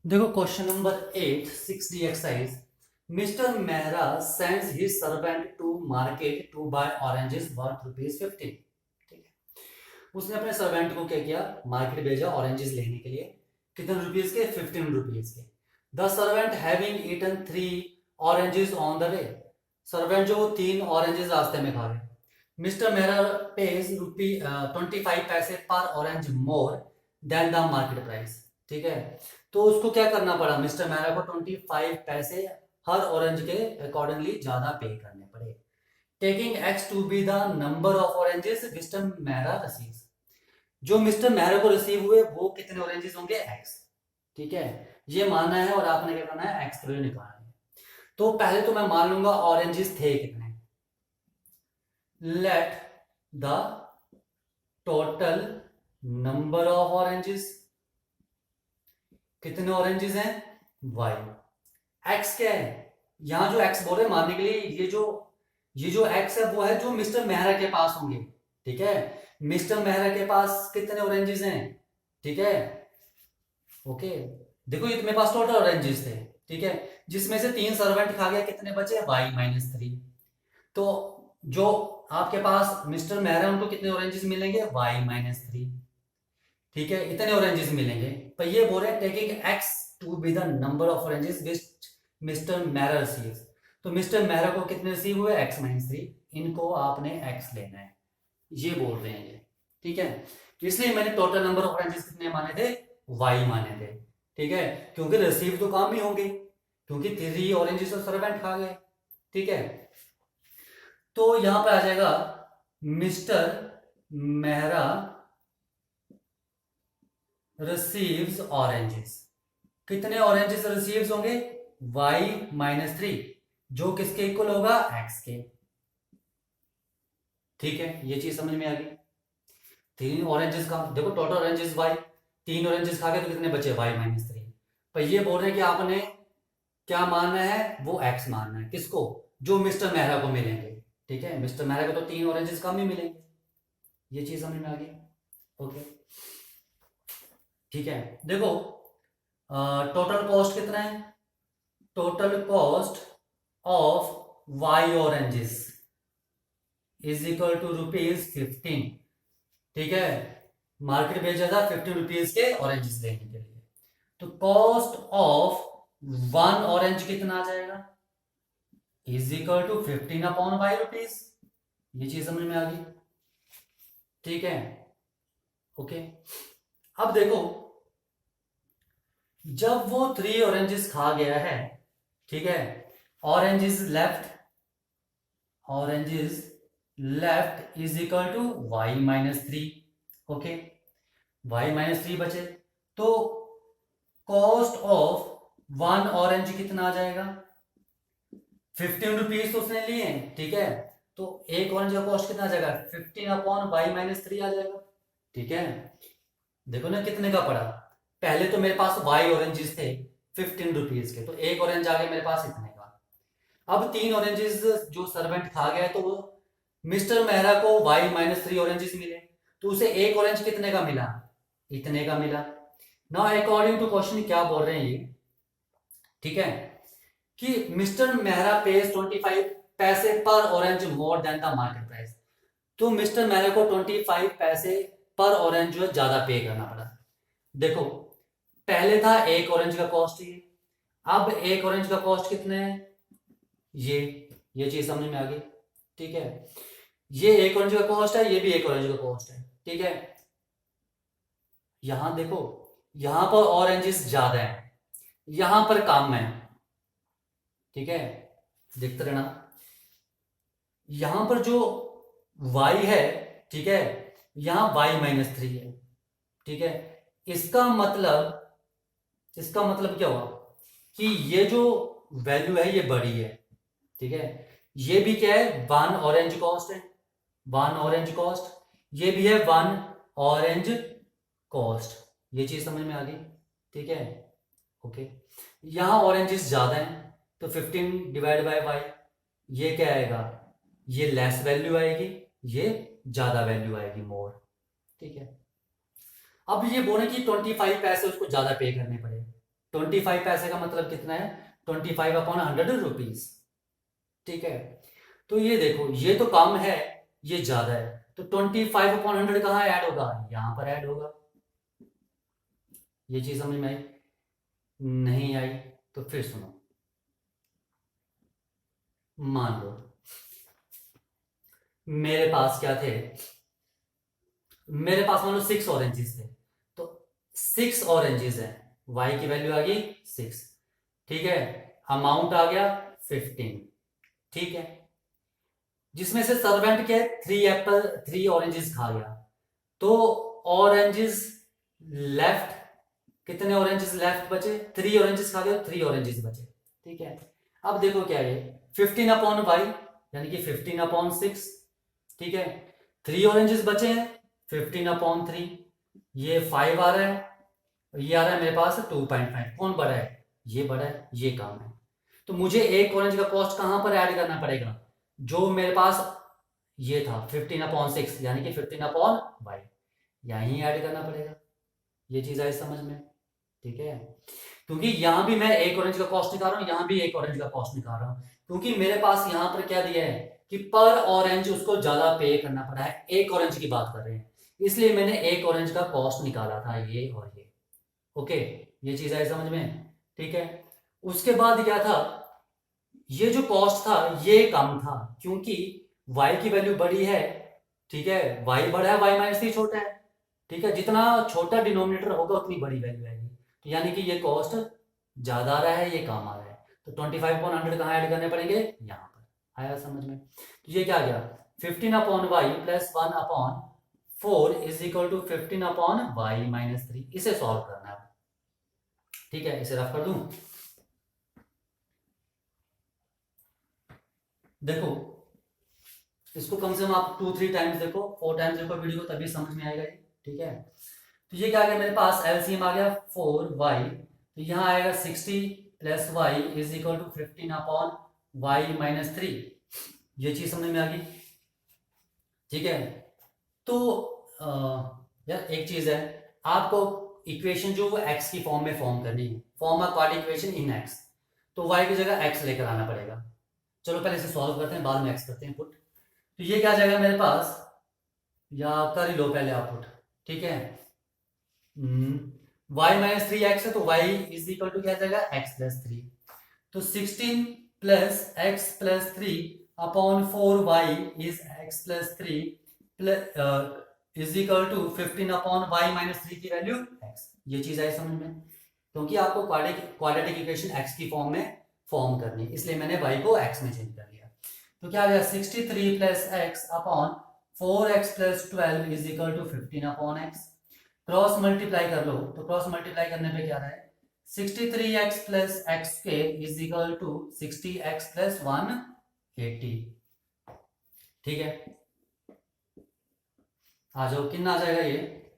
देखो question number 8 6D exercise. Mister Mehra sends his servant to market to buy oranges worth ₹15। ठीक है, उसने अपने सर्वेंट को क्या किया, मार्केट भेजा ऑरेंजेस लेने के लिए। कितने रुपीज के? ₹15 के। The servant having eaten 3 oranges on the way. Servant जो 3 ऑरेंजेस रास्ते में खा गए। मिस्टर मेहरा पेज ₹25 पर orange more than the market price. ठीक है, तो उसको क्या करना पड़ा, मिस्टर मेहरा को 25 पैसे हर ऑरेंज के अकॉर्डिंगली ज्यादा पे करने पड़े। Taking X to be the number of oranges mister Mehra receives. जो मिस्टर मेहरा को रिसीव हुए वो कितने ऑरेंजेस होंगे? एक्स। ठीक है, ये मानना है और आपने क्या करना है, एक्स वैल्यू निकालना है। तो पहले तो मैं मान लूंगा ऑरेंजेस थे कितने। Let the total number of oranges, कितने ऑरेंजेस हैं? वाई। एक्स क्या है, यहां जो एक्स बोल रहे हैं मानने के लिए, ये जो एक्स है वो है जो मिस्टर मेहरा के पास होंगे। ठीक है, मिस्टर मेहरा के पास कितने ऑरेंजेस हैं? ठीक है, ओके। देखो ये मेरे पास टोटल ऑरेंजेस थे। ठीक है, जिसमें से 3 सर्वेंट खा गया, कितने बचे? y-3। तो जो आपके पास मिस्टर मेहरा उनको कितने ऑरेंजेस मिलेंगे? y-3। ठीक है, इतने ऑरेंजेस मिलेंगे। पर ये बोल रहे हैं taking X to be the number of oranges which mister Mehra receives. तो मिस्टर मेहरा को कितने रिसीव हुए? x-3। इनको आपने x लेना है, ये बोल रहे हैं ये। ठीक है, इसलिए मैंने टोटल नंबर ऑफ ऑरेंजेस कितने माने थे? y माने थे। ठीक है, क्योंकि रिसीव तो काम ही होंगे, क्योंकि 3 ऑरेंजेस तो सर्वेंट खा गए। ठीक है, तो यहां पर आ जाएगा मिस्टर मेहरा रिसीव्स ऑरेंजेस। कितने ऑरेंजेस रिसीव्स होंगे? y-3, जो किसके इक्वल होगा? x के। ठीक है, ये चीज समझ में आ गई। 3 ऑरेंजेस का देखो, टोटल ऑरेंजेस y, 3 ऑरेंजेस खा गए तो कितने बचे? y-3। पर ये बोल रहे हैं कि आपने क्या मानना है, वो x मानना है। किसको? जो मिस्टर मेहरा को मिलेंगे। ठीक है, मिस्टर मेहरा को तो 3 ऑरेंजेस कम ही मिलेंगे। ये चीज समझ में आ गई। ओके, ठीक है। देखो टोटल कॉस्ट कितना है? Total cost of y oranges is equal to ₹15। ठीक है, मार्केट भेजा था ₹15 के ऑरेंजेस लेने के लिए। तो कॉस्ट ऑफ 1 ऑरेंज कितना आ जाएगा? Is equal to 15/5 rupees. ये चीज समझ में आ गई। ठीक है, ओके। अब देखो, जब वो 3 ऑरेंजेस खा गया है, ठीक है, oranges left, oranges left is equal to y-3। Okay, y-3 बचे। तो कॉस्ट ऑफ 1 ऑरेंज कितना आ जाएगा? ₹15 तो उसने लिए हैं। ठीक है, तो एक ऑरेंज का कॉस्ट कितना आ जाएगा? 15/y-3 आ जाएगा। ठीक है, देखो ना कितने का पड़ा। पहले तो मेरे पास वाई ऑरेंजेस थे ₹15 के, तो एक ऑरेंज आ गया मेरे पास इतने का। अब 3 ऑरेंजेस जो सर्वेंट खा गया, तो वो मिस्टर मेहरा को y-3 ऑरेंजेस मिले, तो उसे एक ऑरेंज कितने का मिला? इतने का मिला। नाउ अकॉर्डिंग टू क्वेश्चन क्या बोल रहे हैं ये, ठीक है, कि मिस्टर मेहरा पेज 25 पैसे पर orange more than the market price. तो मिस्टर मेहरा को 25 पैसे पर ऑरेंज जो है ज्यादा पे करना पड़ा। देखो, पहले था एक ऑरेंज का कॉस्ट ये, अब एक ऑरेंज का कॉस्ट कितने है? ये चीज समझ में आ गई। ठीक है, ये एक ऑरेंज का कॉस्ट है, ये भी एक ऑरेंज का कॉस्ट है। ठीक है, यहां देखो, यहां पर ऑरेंजेस ज्यादा है, यहां पर कम है। ठीक है, देखते रहना। यहां पर जो y है, ठीक है, यहां y-3 है। ठीक है, इसका मतलब क्या हुआ कि ये जो वैल्यू है ये बड़ी है। ठीक है, ये भी क्या है? 1 ऑरेंज कॉस्ट है, 1 ऑरेंज कॉस्ट। ये भी है 1 ऑरेंज कॉस्ट। ये चीज समझ में आ गई। ठीक है, ओके। यहां ऑरेंजेस ज्यादा हैं, तो 15/y, ये क्या आएगा? ये लेस वैल्यू आएगी, ये ज्यादा वैल्यू आएगी, मोर। ठीक है, अब ये बोले कि 25 पैसे उसको ज्यादा पे करने पड़े। 25 पैसे का मतलब कितना है, 25/100 रुपीज। ठीक है, तो ये देखो ये तो कम है, ये ज्यादा है, तो 25/100 कहाँ ऐड होगा, यहां पर ऐड होगा। ये चीज समझ में आई, नहीं आई तो फिर सुनो। मान लो मेरे पास क्या थे, मेरे पास मान लो 6 ऑरेंजेस थे, तो 6 ऑरेंजेस है, y की वैल्यू आ गई 6। ठीक है, अमाउंट आ गया 15। ठीक है, जिसमें से सर्वेंट क्या है, 3 ऑरेंजेस खा गया, तो ऑरेंजेस लेफ्ट, कितने ऑरेंजेस लेफ्ट बचे, 3 ऑरेंजेस खा गया, 3 ऑरेंजेस बचे। ठीक है, अब देखो क्या है, 15/y यानी कि 15/6। ठीक है, 3 ऑरेंजेस बचे हैं, 15/3, ये 5 आ रहा है, ये आ रहा है मेरे पास 2.5। कौन बड़ा है, ये बड़ा है, ये कम है। तो मुझे एक ऑरेंज का कॉस्ट कहां पर ऐड करना पड़ेगा, जो मेरे पास ये था 15/6 यानी कि 15/y, यहीं ऐड करना पड़ेगा। ये चीज आई समझ में। ठीक है, क्योंकि यहां भी मैं एक ऑरेंज का कॉस्ट निकाल रहा हूं, यहां भी एक ऑरेंज का कॉस्ट निकाल रहा हूं, क्योंकि मेरे पास यहां पर क्या दिया है कि पर ऑरेंज उसको ज्यादा पे करना पड़ा है, एक ऑरेंज की बात कर रहे हैं, इसलिए मैंने एक ऑरेंज का कॉस्ट निकाला था, ये और ये। ओके, ये चीज आई समझ में। ठीक है, उसके बाद क्या था, ये जो कॉस्ट था ये कम था, क्योंकि y की वैल्यू बड़ी है। ठीक है, y बड़ा है, y-3 छोटा है। ठीक है, जितना छोटा डिनोमिनेटर होगा उतनी बड़ी वैल्यू आएगी, तो यानी कि ये कॉस्ट ज्यादा आ रहा है, ये कम आ रहा है, तो 25/100 कहाँ ऐड करने पड़ेंगे, यहाँ पर। आया समझ में, तो ये क्या आ गया, 15/y plus 1/4 is equal to 15/y-3। इसे सॉल्व करना है। ठीक है, इसे रफ कर दूं, देखो इसको कम से कम आप 2-3 टाइम्स देखो, 4 टाइम्स देखो वीडियो को, तभी समझ में आएगा ये। ठीक है, तो ये क्या आ गया मेरे पास, एलसीएम आ गया 4y, तो यहाँ आएगा 60 plus Y is equal to 15/y-3। ये चीज समझ में आ गई। ठीक है, तो यार एक चीज है, आपको इक्वेशन जो वो एक्स की फॉर्म में फॉर्म करनी है, form a quadratic equation in x, तो y की जगह x लेकर आना पड़ेगा। चलो पहले इसे सॉल्व करते हैं, बाद में x करते हैं पुट। तो ये क्या आ जाएगा मेरे पास, या कर ही लो पहले आप पुट। ठीक है, y-3x है, तो y इज इक्वल टू क्या आ जाएगा, x+3। तो 16 प्लस x+3 upon 4y is x+3 is equal to 15/y-3 की वैल्यू x। ये चीज आई समझ में, क्योंकि आपको क्वाड्रेटिक इक्वेशन x की फॉर्म में फॉर्म करनी है, इसलिए मैंने y को x में चेंज कर लिया। तो क्या आ गया, 63 plus x upon 4x+12 is equal to 15/x। Cross multiply कर लो, तो क्रॉस मल्टीप्लाई करने पे क्या रहा है, 63x plus x square is equal to 60x plus 180। ठीक है, आ जाओ, कितना आ जाएगा ये,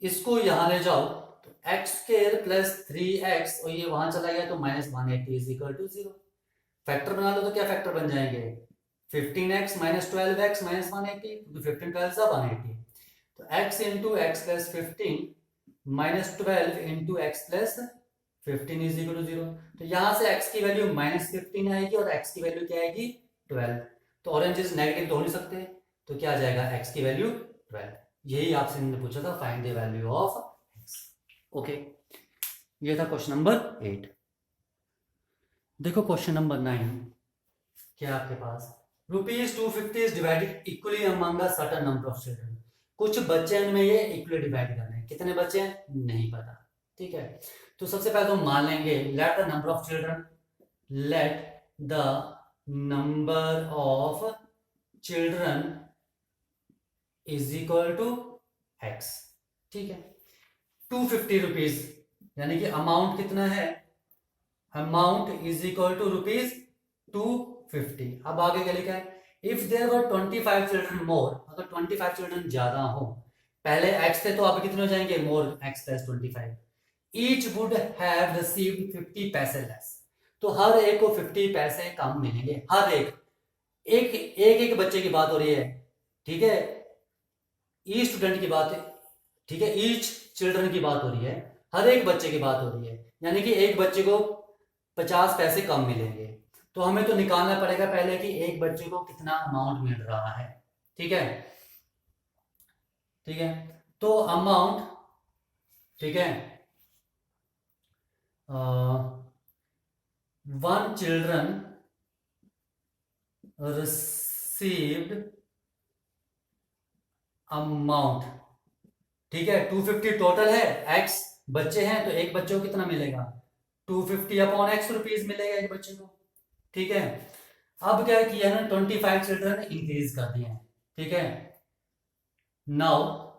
इसको यहां ले जाओ, तो एक्स स्क्वायर प्लस 3x और ये वहां चला गया, तो -180 इज इक्वल टू 0। फैक्टर बना लो, तो क्या फैक्टर बन जाएंगे, 15x माइनस 12x माइनस 180, क्योंकि 15 12 सा 180, तो x into x plus 15 minus 12 into x plus 15 is equal to 0। तो यहां से x की वैल्यू -15 आएगी और x की वैल्यू क्या आएगी, 12। तो ऑरेंजेस नेगेटिव तो हो नहीं सकते, तो क्या आ जाएगा, x की वैल्यू 12। यही आपसे मैंने पूछा था, find the value of x। Okay, ये था क्वेश्चन नंबर 8। देखो क्वेश्चन नंबर 9, क्या आपके पास, ₹250 is divided equally among a certain number of children. कुछ बच्चे में ये इक्वली डिवाइड करने हैं, कितने बच्चे हैं नहीं पता। ठीक है, तो सबसे पहले तो मान लेंगे, let the number of children, let the number of children is equal to x। ठीक है, 250 रुपीज, यानी कि अमाउंट कितना है, अमाउंट इज इक्वल टू ₹250। अब आगे क्या लिखा है, if there were 25 children more, अगर 25 चिल्ड्रन ज्यादा हो, पहले x थे तो अब कितने हो जाएंगे, मोर x plus 25, each would have received 50 पैसे लेस। तो हर एक को 50 पैसे कम मिलेंगे, हर एक बच्चे की बात हो रही है। ठीक है, ईच स्टूडेंट की बात है, ठीक है, ईच चिल्ड्रन की बात हो रही है, हर एक बच्चे की बात हो रही है, यानी कि एक बच्चे को 50 पैसे कम मिलेंगे। तो हमें तो निकालना पड़ेगा पहले कि एक बच्चे को कितना अमाउंट मिल रहा है। ठीक है, ठीक है। तो अमाउंट, ठीक है, वन चिल्ड्रन रिसीव्ड अमाउंट, ठीक है, 250 टोटल है, एक्स बच्चे हैं तो एक बच्चे को कितना मिलेगा, 250 अपॉन एक्स रुपीज मिलेगा एक बच्चे को। ठीक है, अब क्या किया है ना, 25 चिल्ड्रन इंक्रीज कर दिए हैं। ठीक है, now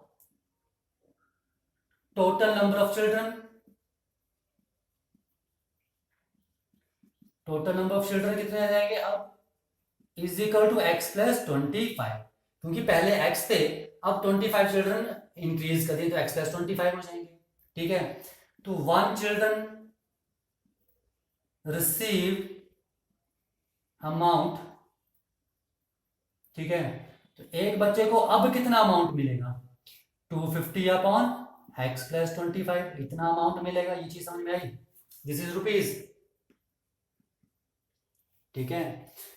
total number of children, total number of children कितने आ जाएंगे अब, is equal to X plus 25, क्योंकि पहले एक्स थे, अब 25 चिल्ड्रन इंक्रीज कर दिए तो एक्स प्लस 25 हो जाएंगे। ठीक है, तो वन चिल्ड्रन रिसीव अमाउंट, ठीक है, तो एक बच्चे को अब कितना अमाउंट मिलेगा, 250 अपॉन एक्स प्लस 25, इतना अमाउंट मिलेगा। ये चीज समझ में आई, दिस इज रुपीज। ठीक है,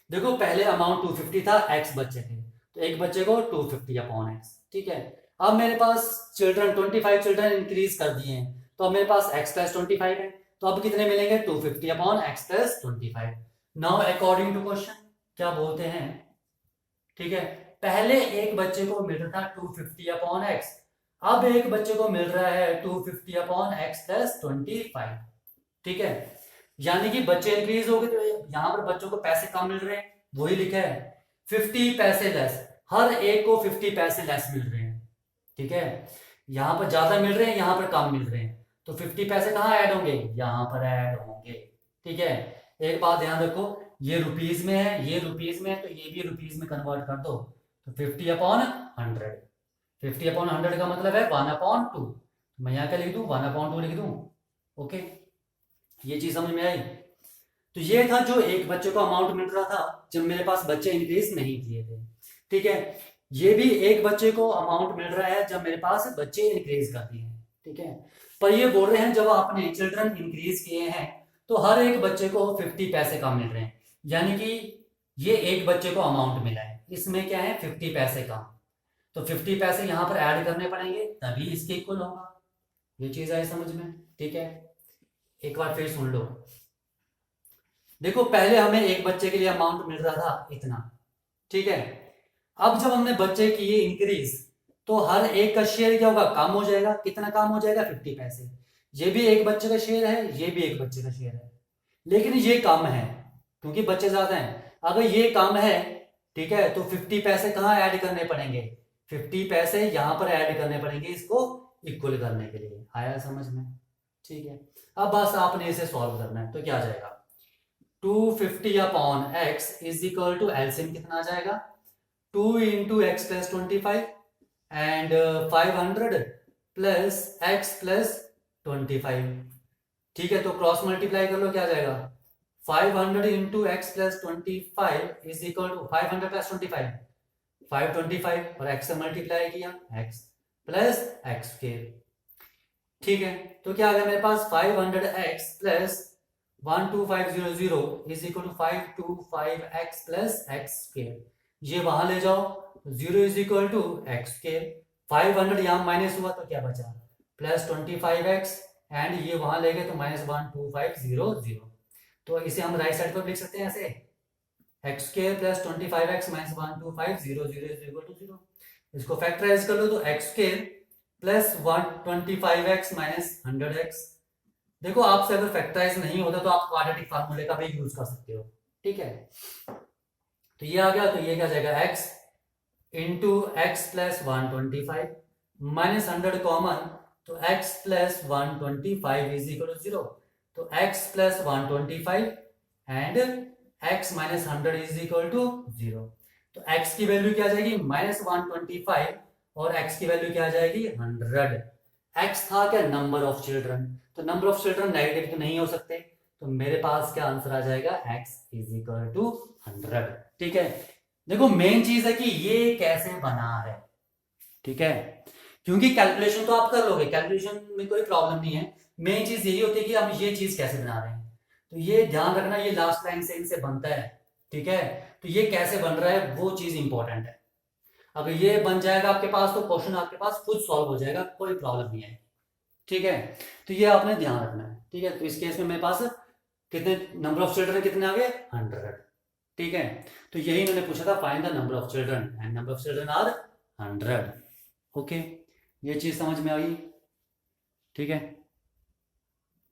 देखो पहले अमाउंट 250 था, एक्स बच्चे थे, तो एक बच्चे को 250 अपॉन एक्स। ठीक है, अब मेरे पास चिल्ड्रन 25 चिल्ड्रन इंक्रीज कर दिए हैं, तो अब मेरे पास एक्स प्लस 25 है, तो अब कितने मिलेंगे, 250 upon x plus 25। Now according to question क्या बोलते हैं, ठीक है, पहले एक बच्चे को मिल रहा था 250 अपॉन एक्स, अब एक बच्चे को मिल रहा है 250 अपॉन एक्स प्लस 25। ठीक है, यानी कि बच्चे इंक्रीज हो गए, तो यहां पर बच्चों को पैसे कम मिल रहे हैं, वही लिखा है 50 पैसे लेस, हर एक को 50 पैसे लेस मिल रहे हैं। ठीक है, यहां पर ज्यादा मिल रहे हैं, यहां पर कम मिल रहे हैं, तो 50 पैसे कहाँ ऐड होंगे, यहां पर ऐड होंगे। ठीक है, एक बात ध्यान रखो, ये रुपीज में है, ये रुपीज में है, तो ये भी रुपीज में कन्वर्ट कर दो, तो 50 अपॉन 100, 50 अपॉन 100 का मतलब है 1/2। मैं यहाँ क्या लिख दूं, 1/2 लिख दूं। ओके, ये चीज समझ में आई। तो ये था जो एक बच्चे को अमाउंट मिल रहा था जब मेरे पास बच्चे इंक्रीज नहीं किए थे। ठीक है, ये भी एक बच्चे को अमाउंट मिल रहा है जब मेरे पास बच्चे इंक्रीज कर दिए हैं। ठीक है, पर ये बोल रहे हैं जब आपने चिल्ड्रन इंक्रीज किए हैं तो हर एक बच्चे को 50 पैसे कम मिल रहे हैं, यानी कि ये एक बच्चे को अमाउंट मिला है, इसमें क्या है 50 पैसे कम, तो 50 पैसे यहां पर ऐड करने पड़ेंगे तभी इसके इक्वल होगा। ये चीज आई समझ में। ठीक है, एक बार फिर सुन लो, देखो पहले हमें एक बच्चे के लिए अमाउंट मिल रहा था इतना। ठीक है, अब जब हमने बच्चे किए इंक्रीज तो हर एक का शेयर क्या होगा, कम हो जाएगा। कितना कम हो जाएगा, 50 पैसे। ये भी एक बच्चे का शेयर है, ये भी एक बच्चे का शेयर है, लेकिन ये कम है क्योंकि बच्चे ज्यादा हैं। अगर ये कम है, ठीक है, तो 50 पैसे कहाँ ऐड करने पड़ेंगे, 50 पैसे यहां पर ऐड करने पड़ेंगे इसको इक्वल करने के लिए। आया समझ में। ठीक है, अब बस आपने इसे सॉल्व करना है, तो क्या आ जाएगा, 250 upon x is equal to LCM कितना आ जाएगा, 2 into x plus 25 and 500 plus x plus 25। ठीक है, तो क्रॉस मल्टीप्लाई कर लो, क्या आ जाएगा, 500 into x plus 25 is equal to 500 प्लस 25 525, और एक्स से मल्टीप्लाई किया एक्स प्लस एक्स स्क्वायर। ठीक है, तो क्या आ गया मेरे पास 500x plus 12500 is equal to 525x plus x square. ये वहां ले जाओ, 0 is equal to x square, 500 यहां माइनस हुआ तो क्या बचा, प्लस 25x, एंड ये वहां ले गए तो माइनस 12500। तो इसे हम राइट साइड पर लिख सकते हैं ऐसे, x square plus 25x minus 12500 is equal to 0। इसको फैक्टराइज कर लो तो x square plus 125x minus 100x। देखो आपसे अगर फैक्टराइज नहीं होता तो आप क्वाड्रेटिक फार्मूले का भी यूज कर सकते हो। ठीक है, तो ये आ गया, तो ये क्या जाएगा, x into x plus 125 minus 100 common, तो x plus 125 is equal to 0, तो x plus 125 and x minus 100 is equal to 0। तो x की वैल्यू क्या आ जाएगी, माइनस 125, और x की वैल्यू क्या आ जाएगी, 100। x था क्या, नंबर ऑफ चिल्ड्रन, तो नंबर ऑफ चिल्ड्रन नेगेटिव तो नहीं हो सकते, तो मेरे पास क्या आंसर आ जाएगा, x इज इक्वल टू 100। ठीक है, देखो मेन चीज है कि ये कैसे बना है। ठीक है, क्योंकि कैलकुलेशन तो आप कर लोगे, कैलकुलेशन में कोई प्रॉब्लम नहीं है, मेन चीज यही होती है कि हम ये चीज कैसे बना रहे हैं। तो ये ध्यान रखना, ये लास्ट लाइन से इनसे बनता है, ठीक है। तो ये कैसे बन रहा है वो चीज इंपॉर्टेंट है। अगर ये बन जाएगा आपके पास तो क्वेश्चन आपके पास खुद सॉल्व हो जाएगा, कोई प्रॉब्लम नहीं है, ठीक है। तो ये आपने ध्यान रखना है, ठीक है। तो इस केस में मेरे पास कितने नंबर ऑफ चिल्ड्रन कितने आ गए, 100, ठीक है। तो यही इन्होंने पूछा था, find the number of children, and number of children are 100। Okay, ये चीज समझ में आई, ठीक है।